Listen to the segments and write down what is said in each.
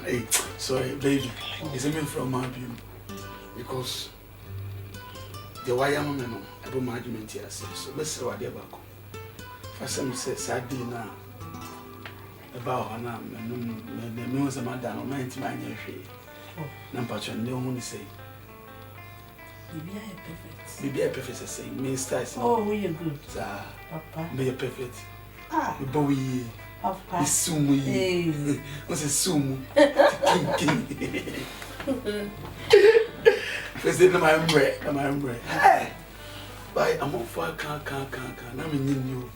Hey, sorry, baby. It's me from my view. Because the wire man, I put my argument here. So let's see what they're back. First time said Saturday now about Hannah, the news of Madame, my intimate. Number two, no one say. Maybe I perfect say, Minister. Oh, we are good. Papa, be a perfect. Ah, the boy, Papa, is sumu. What's a sumu? First, I'm hungry. By a more far can't. I'm in you.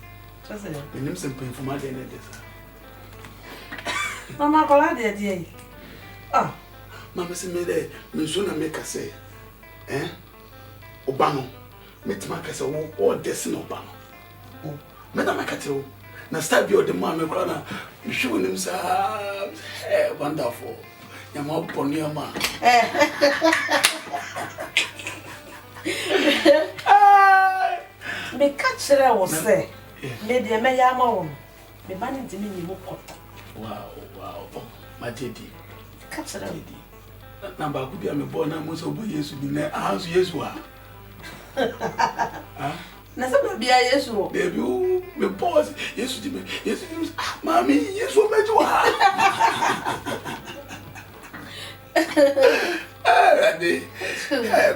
Just a the names and pain for my dinner. Mama, call out there. Ah, Mamma, see me there. Miss make a say, eh? Obano, meet my castle or Destiny Obano. Madame Cattle, now stab you the mamma crana, you showing him, sir. Wonderful. You're more upon your man. Me catch it, I was say. Maybe a mayamo. Me banning to me, you Wow, my lady. Catch it, lady. Number could be a born, I must obey you to be there. House, yes, what? Nothing be a yes, baby, me pause. Yes, you yes, mommy, yes, what made you are?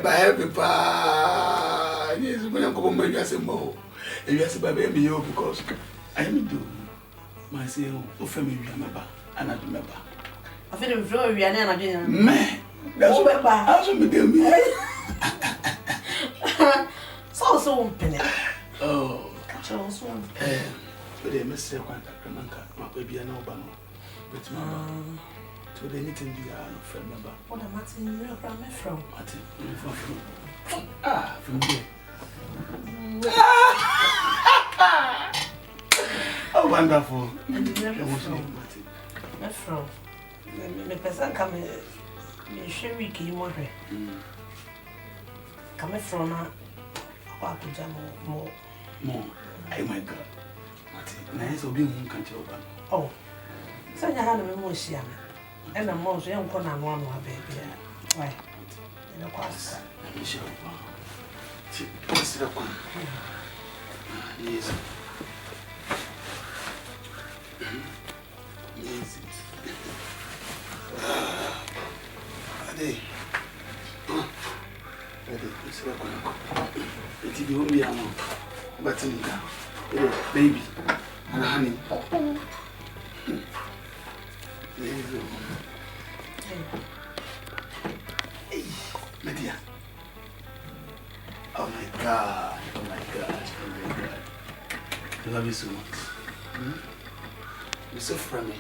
By happy pa. Yes, when I come home, I say more. And you say, baby, me, because I am do my say, oh, family, remember, and I remember. I feel the floor, we are not doing. Man, that's what I also do me. So open. Oh, catch also. But they must say, my baby, I know about but so they need to be a friend member. What am I saying? You're from Martin, from here. Oh, wonderful. From the person coming, share week you want coming from a more. Oh my God. Martin, nice of being country over. Oh, so you had a memory, and a most young corner one baby. Why? In a class. Let me show you. What's the one? Yes. Yes. Ade. Ade, it's a one. It's the only one. But in baby and honey. There you go. Hey, my dear. Oh my God. I love you so much. You're so friendly.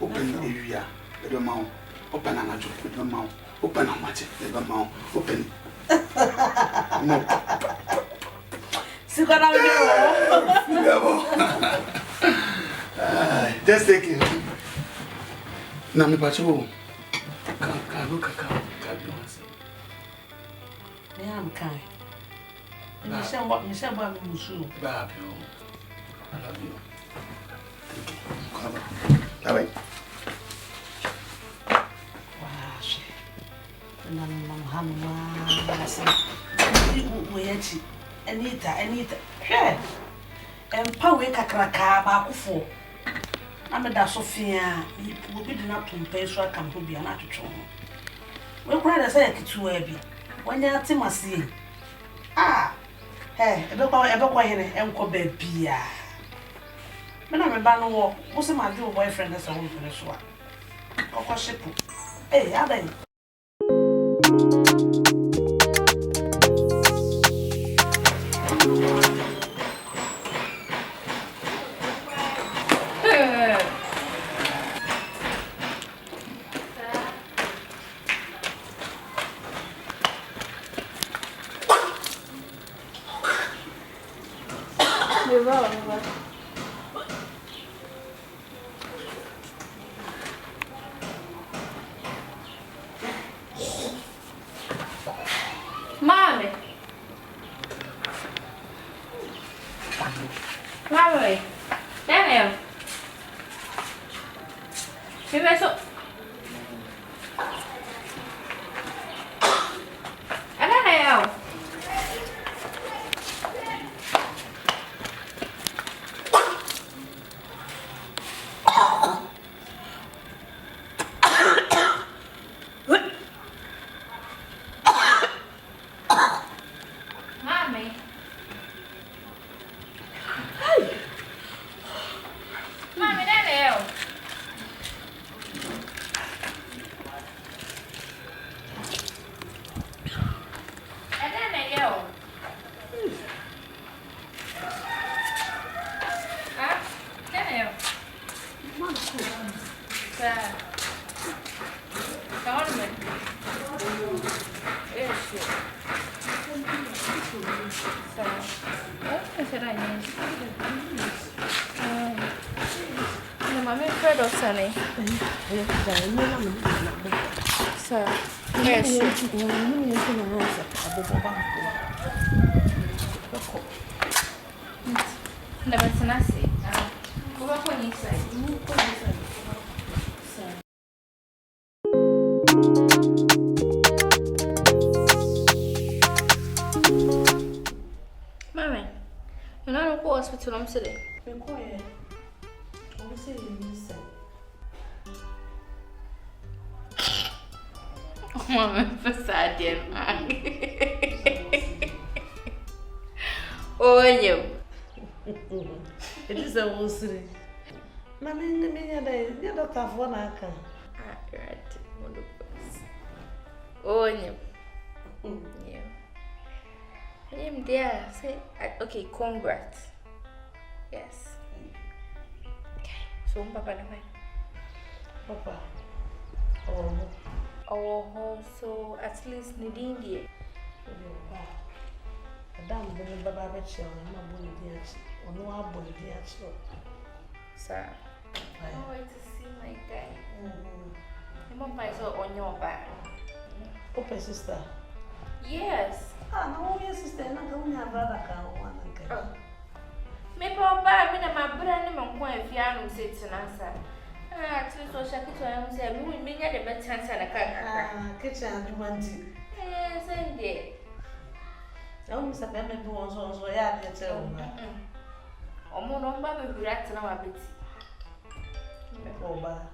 Open the area, let them out. Open an adjo, let them out. Open a match, let them out. Open. No. Just take it. Now, me pacho. Cacao. I am kind. You say what Miss Abba Musu. I love you. Thank you. Come on. That way. Wash. And I'm Anita. Sure. And Power Cacraca, Bakufu. I'm a Dasofia. You will be enough to pay so I can be an attitude. We'll cry as I get too heavy. When you're Timothy. Ah, hey, ever quiet and go baby. When I'm a banner walk, what's my dear boyfriend as a home for the swap? Or ship. Hey, are they? Hospital, I'm sitting. Be quiet. I'm saying listen. Oh, Mama, for sad, dear. Oh, you. It is a wosiri. Na me ya doctor for na aka. Ah, right. Oh, you. Yeah. I'm there. Say, okay, congrats. Yes. Okay. So, Papa, Papa. Oh, so at least Nadine, dear. Madam, the Baba Betcher, my bully dear, or no, our bully dear. Sir, I want to see my guy. I'm on my soul on your back. Open sister. Yes. No, your sister, and I don't have brother. Me papa, me na my brother, and my if you are sitting answer. Ah, to so shaki to I say, we may get a better chance and a car. Kitchen and Jumanji. Yes, indeed. Oh, Mr. Pemmy was also yeah, you tell me. Or more on Baba who react to our bit. Oh, ba.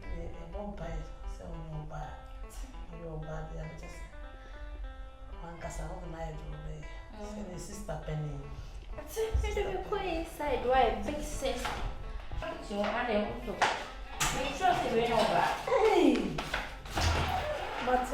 A bumpy, so no bad. You're bad, the other just one cassa of the night will be sister Penny. It's a quite inside, why big sense. You want to make sure to win over. Hey, but